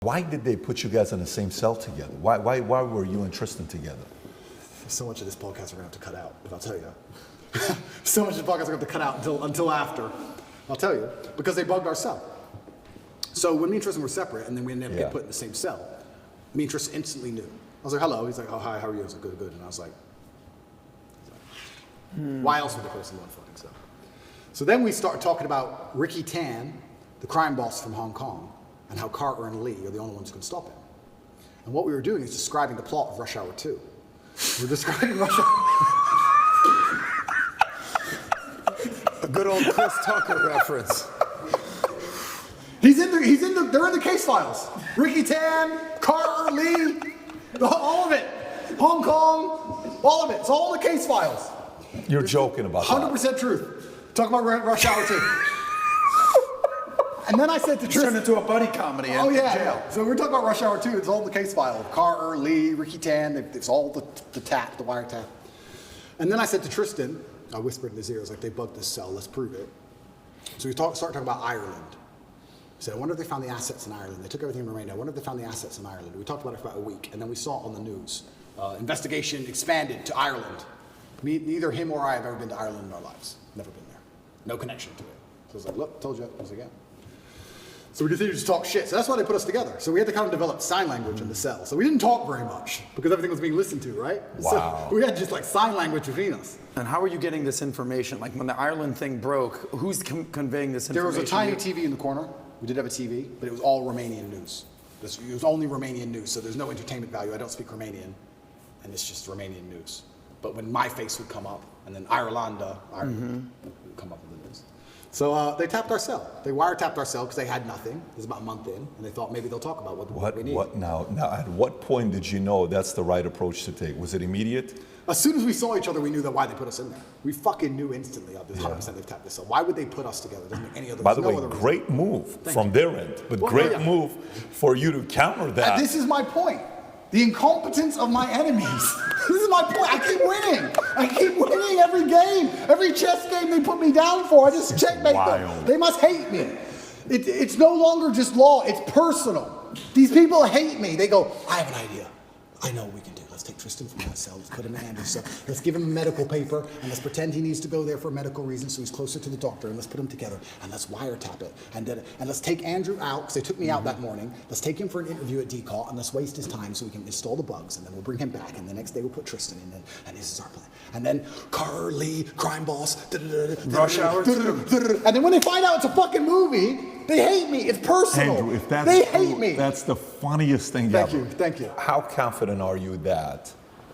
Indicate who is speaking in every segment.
Speaker 1: Why did they put you guys in the same cell together? Why were you and Tristan together?
Speaker 2: So much of this podcast we're going to have to cut out, but I'll tell you. So much of the podcast we're going to have to cut out until after. I'll tell you. Because they bugged our cell. So when me and Tristan were separate, and then we ended up getting put in the same cell, me and Tristan instantly knew. I was like, hello. He's like, oh, hi, how are you? I was like, good, good. And I was like, why else would they put us in one fucking cell? So then we start talking about Ricky Tan, the crime boss from Hong Kong, and how Carter and Lee are the only ones who can stop him. And what we were doing is describing the plot of Rush Hour 2. We're describing Rush Hour.
Speaker 3: A good old Chris Tucker reference.
Speaker 2: They're in the case files. Ricky Tan, Carter, Lee, all of it. Hong Kong, all of it. It's all in the case files.
Speaker 1: You're joking about
Speaker 2: 100% truth. Talk about Rush Hour 2. And then I said to Tristan,
Speaker 3: turned into a buddy comedy in jail.
Speaker 2: So we're talking about Rush Hour 2. It's all in the case file. Carter, Lee, Ricky Tan. It's all the wiretap. And then I said to Tristan, I whispered in his ear, I was like, they bugged this cell. Let's prove it. So we started talking about Ireland. I said, I wonder if they found the assets in Ireland. They took everything in Romania. I wonder if they found the assets in Ireland. We talked about it for about a week, and then we saw it on the news. Investigation expanded to Ireland. Neither him or I have ever been to Ireland in our lives. Never been there. No connection to it. So I was like, look, told you. I was like, yeah. So we continued to talk shit. So that's why they put us together. So we had to kind of develop sign language in the cell. So we didn't talk very much because everything was being listened to, right?
Speaker 1: Wow.
Speaker 2: So we had just like sign language between us.
Speaker 3: And how are you getting this information? Like when the Ireland thing broke, who's conveying this information?
Speaker 2: There was a tiny TV in the corner. We did have a TV, but it was all Romanian news. It was only Romanian news, so there's no entertainment value. I don't speak Romanian, and it's just Romanian news. But when my face would come up, and then Ireland would come up in the news. So they tapped our cell. They wiretapped our cell because they had nothing. It was about a month in, and they thought maybe they'll talk about what we need.
Speaker 1: Now, at what point did you know that's the right approach to take? Was it immediate?
Speaker 2: As soon as we saw each other, we knew that why they put us in there. We fucking knew instantly. 100% they've tapped this cell. Why would they put us together? Doesn't make any other.
Speaker 1: By the way, great move from their end, but great move for you to counter that.
Speaker 2: And this is my point. The incompetence of my enemies. This is my point. I keep winning. I keep winning every game. Every chess game they put me down for, I just checkmate them. They must hate me. It's no longer just law. It's personal. These people hate me. They go, I have an idea. I know what we can do. Let's take Tristan from that cell. Let's put him in Andrew's cell. Let's give him a medical paper, and let's pretend he needs to go there for a medical reason so he's closer to the doctor, and let's put them together, and let's wiretap it. And let's take Andrew out, because they took me out that morning. Let's take him for an interview at DCAT, and let's waste his time so we can install the bugs, and then we'll bring him back, and the next day we'll put Tristan in, and this is our plan. And then Carter, Lee, crime boss,
Speaker 3: Rush Hour 2.
Speaker 2: And then when they find out it's a fucking movie, they hate me. It's personal.
Speaker 1: Andrew, if that's
Speaker 2: they
Speaker 1: true,
Speaker 2: hate me.
Speaker 1: That's the funniest thing ever.
Speaker 2: Thank you.
Speaker 1: How confident are you that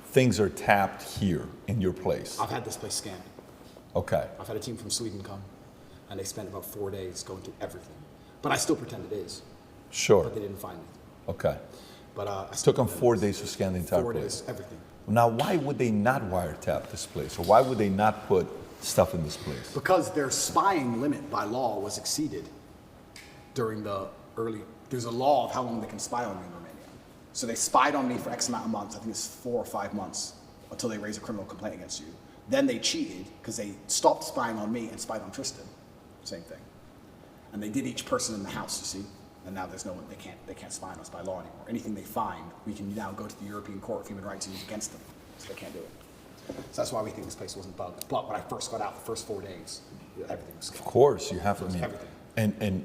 Speaker 1: things are tapped here in your place?
Speaker 2: I've had this place scanned.
Speaker 1: Okay.
Speaker 2: I've had a team from Sweden come, and they spent about 4 days going through everything. But I still pretend it is.
Speaker 1: Sure.
Speaker 2: But they didn't find me.
Speaker 1: Okay.
Speaker 2: But
Speaker 1: it took them 4 days to scan the entire
Speaker 2: 4
Speaker 1: place.
Speaker 2: days, everything.
Speaker 1: Now, why would they not wiretap this place? Or why would they not put stuff in this place?
Speaker 2: Because their spying limit by law was exceeded during the early, there's a law of how long they can spy on you in Romania. So they spied on me for X amount of months, I think it's 4 or 5 months, until they raised a criminal complaint against you. Then they cheated, because they stopped spying on me and spied on Tristan. Same thing. And they did each person in the house, you see? And now there's no one, they can't spy on us by law anymore. Anything they find, we can now go to the European Court of Human Rights and use against them. So they can't do it. So that's why we think this place wasn't bugged. But when I first got out, the first 4 days, everything was scanned.
Speaker 1: Of course, you have to.
Speaker 2: Everything.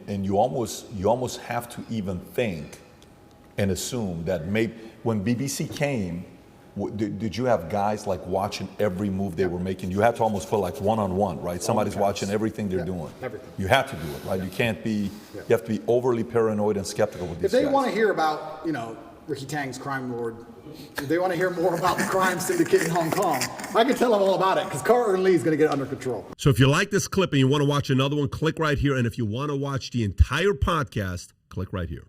Speaker 1: And you almost have to even think and assume that maybe when BBC came, did you have guys like watching every move they were making? You had to almost put like one-on-one, right? Somebody's watching everything they're doing.
Speaker 2: Everything.
Speaker 1: You have to do it, right? You can't be. You have to be overly paranoid and skeptical with these
Speaker 2: guys. If they
Speaker 1: guys.
Speaker 2: want to hear about, Ricky Tang's crime lord, if they want to hear more about the crime syndicate in Hong Kong, I can tell them all about it because Carter and Lee is going to get it under control.
Speaker 4: So if you like this clip and you want to watch another one, click right here. And if you want to watch the entire podcast, click right here.